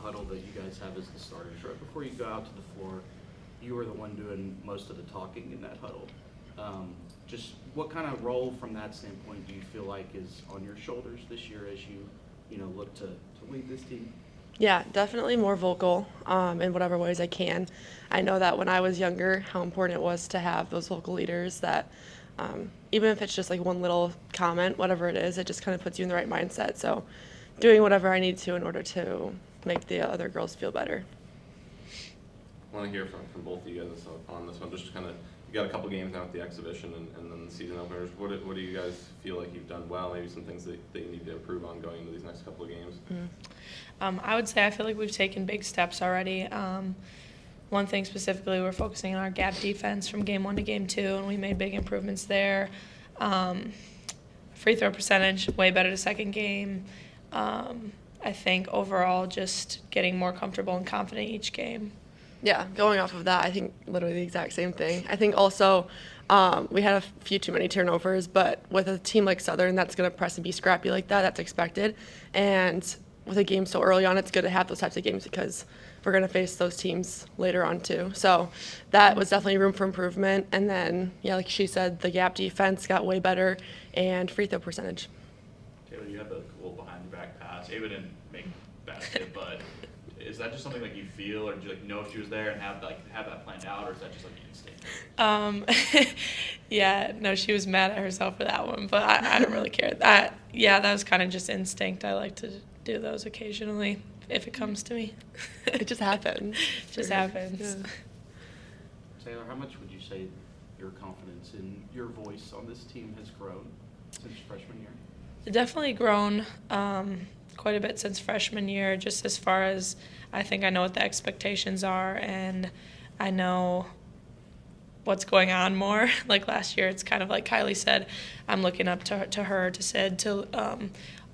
huddle that you guys have as the starters, right before you go out to the floor, you are the one doing most of the talking in that huddle. Just what kind of role from that standpoint do you feel like is on your shoulders this year as you look to lead this team? Yeah, definitely more vocal in whatever ways I can. I know that when I was younger, how important it was to have those vocal leaders that even if it's just like one little comment, whatever it is, it just kind of puts you in the right mindset. So doing whatever I need to in order to make the other girls feel better. I want to hear from both of you guys on this one. Just kind of, you got a couple games now at the exhibition and then the season openers. What do you guys feel like you've done well? Maybe some things that you need to improve on going into these next couple of games? I would say I feel like we've taken big steps already. One thing specifically, we're focusing on our gap defense from game 1 to game 2, and we made big improvements there. Free throw percentage, way better the second game. I think overall just getting more comfortable and confident each game. Yeah, going off of that, I think literally the exact same thing. I think also we had a few too many turnovers, but with a team like Southern that's going to press and be scrappy like that, that's expected. And with a game so early on, it's good to have those types of games because we're going to face those teams later on too. So that was definitely room for improvement. And then, yeah, like she said, the gap defense got way better and free throw percentage. Taylor, you had the cool behind the back pass. Ava didn't make basket, but is that just something like you feel, or do you know if she was there and have that planned out, or is that just like instinct? Yeah, no, she was mad at herself for that one, but I don't really care. That was kind of just instinct. I like to do those occasionally if it comes to me. It just happens. Just happens. Yeah. Taylor, how much would you say your confidence in your voice on this team has grown since freshman year? It's definitely grown quite a bit since freshman year, just as far as I think I know what the expectations are and I know what's going on more. Like last year, it's kind of like Kylie said, I'm looking up to her, to Sid, to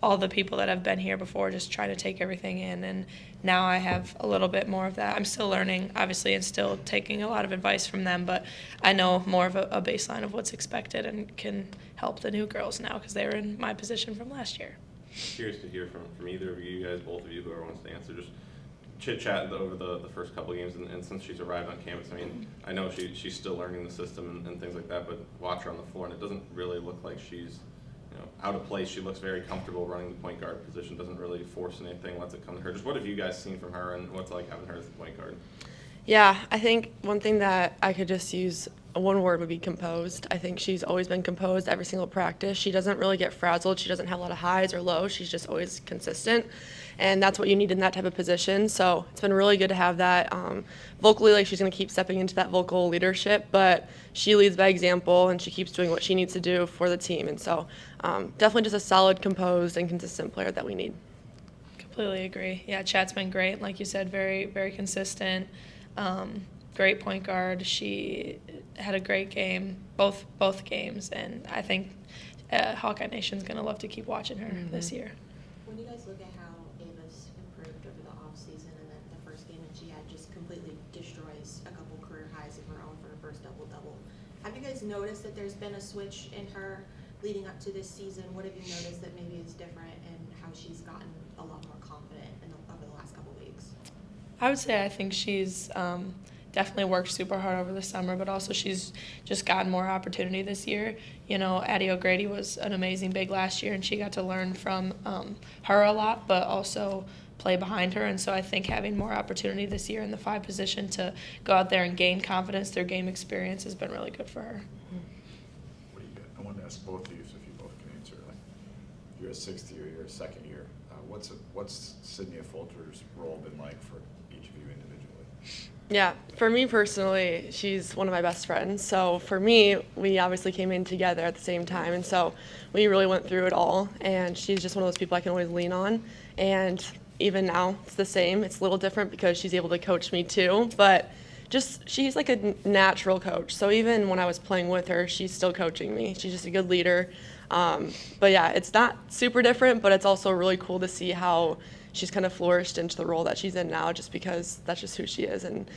all the people that have been here before, just trying to take everything in. And now I have a little bit more of that. I'm still learning, obviously, and still taking a lot of advice from them, but I know more of a baseline of what's expected and can help the new girls now because they were in my position from last year. Curious to hear from either of you guys, both of you, whoever wants to answer. Just chit-chat over the first couple of games, and since she's arrived on campus, I mean, I know she's still learning the system and things like that, but watch her on the floor, and it doesn't really look like she's out of place. She looks very comfortable running the point guard position, doesn't really force anything, lets it come to her. Just what have you guys seen from her, and what's like having her as the point guard? Yeah, I think one thing that I could just use, one word would be composed. I think she's always been composed every single practice. She doesn't really get frazzled. She doesn't have a lot of highs or lows. She's just always consistent, and that's what you need in that type of position. So it's been really good to have that. Vocally, like, she's going to keep stepping into that vocal leadership, but she leads by example, and she keeps doing what she needs to do for the team. And so definitely just a solid, composed, and consistent player that we need. Completely agree. Yeah, Chat's been great. Like you said, very, very consistent. Great point guard. She had a great game, both games, and I think Hawkeye Nation's going to love to keep watching her this year. When you guys look at how Ava's improved over the offseason, and then the first game that she had just completely destroys a couple career highs of her own for her first double-double, have you guys noticed that there's been a switch in her leading up to this season? What have you noticed that maybe is different, and how she's gotten a lot more confident over the last couple weeks? I would say I think she's definitely worked super hard over the summer, but also she's just gotten more opportunity this year. You know, Addie O'Grady was an amazing big last year, and she got to learn from her a lot, but also play behind her. And so I think having more opportunity this year in the 5 position to go out there and gain confidence through game experience has been really good for her. What do you got? I wanted to ask both of you, so if you both can answer. Like, you're a 6th year, you're a 2nd year. What's Sydney Folger's role been like for each of you individually? Yeah, for me personally, she's one of my best friends. So for me, we obviously came in together at the same time, and so we really went through it all. And she's just one of those people I can always lean on. And even now, it's the same. It's a little different because she's able to coach me too, but just she's like a natural coach. So even when I was playing with her, she's still coaching me. She's just a good leader. But yeah, it's not super different, but it's also really cool to see how she's kind of flourished into the role that she's in now, just because that's just who she is. And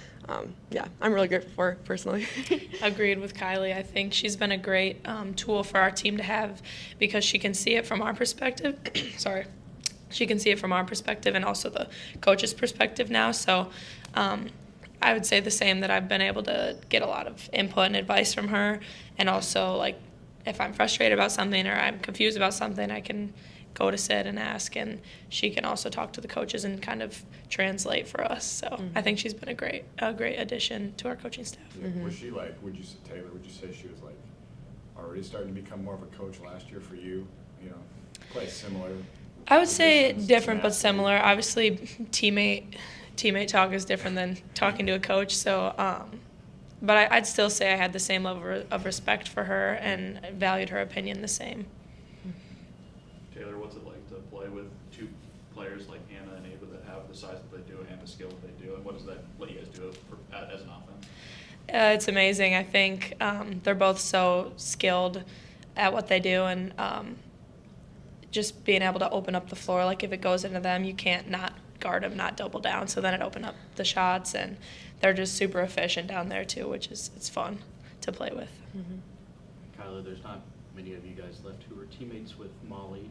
yeah, I'm really grateful for her personally. Agreed with Kylie. I think she's been a great tool for our team to have because she can see it from our perspective. Sorry. she can see it from our perspective and also the coach's perspective now. So I would say the same, that I've been able to get a lot of input and advice from her. And also, like, if I'm frustrated about something or I'm confused about something, I can go to Sid and ask, and she can also talk to the coaches and kind of translate for us. So I think she's been a great addition to our coaching staff. Was she like, Taylor, would you say she was like already starting to become more of a coach last year for you? You know, quite similar. I would say positions, different but tenacity? similar. Obviously, teammate talk is different than talking to a coach. So, but I'd still say I had the same level of respect for her and valued her opinion the same. Taylor, what's it like to play with two players like Hannah and Ava that have the size that they do and the skill that they do, and what does that let you guys do as an offense? It's amazing. I think they're both so skilled at what they do, and just being able to open up the floor. Like, if it goes into them, you can't not guard them, not double down. So then it opened up the shots, and they're just super efficient down there too, which is it's fun to play with. Kylie, there's not many of you guys left who are teammates with Molly.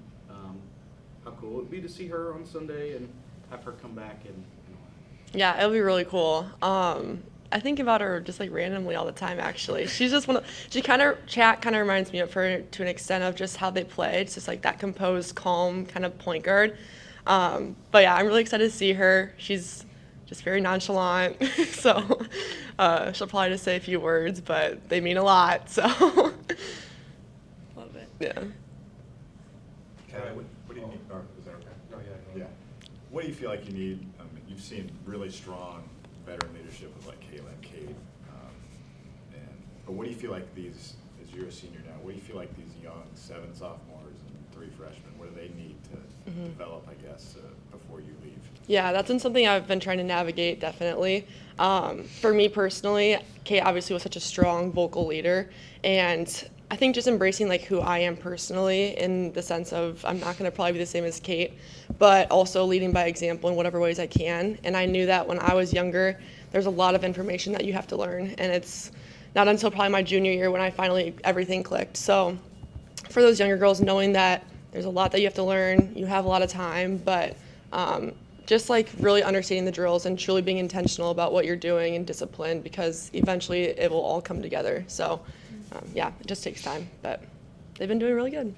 How cool it would be to see her on Sunday and have her come back and Yeah, it'll be really cool. I think about her just like randomly all the time, actually. She's just chat kind of reminds me of her to an extent of just how they play. It's just like that composed, calm kind of point guard. But yeah, I'm really excited to see her. She's just very nonchalant. So she'll probably just say a few words, but they mean a lot. So Love it. yeah. Kylie, what do you need? Or is that okay? No, yeah. What do you feel like you need? You've seen really strong veteran leadership with like Kayla and Kate. But what do you feel like these, as you're a senior now, what do you feel like these young 7 sophomores and 3 freshmen, what do they need to develop, I guess, before you leave? Yeah, that's been something I've been trying to navigate, definitely. For me personally, Kate obviously was such a strong vocal leader, and I think just embracing like who I am personally, in the sense of I'm not going to probably be the same as Kate, but also leading by example in whatever ways I can. And I knew that when I was younger, there's a lot of information that you have to learn, and it's not until probably my junior year when I finally everything clicked. So for those younger girls, knowing that there's a lot that you have to learn, you have a lot of time, but just like really understanding the drills and truly being intentional about what you're doing and disciplined, because eventually it will all come together. So yeah, it just takes time, but they've been doing really good.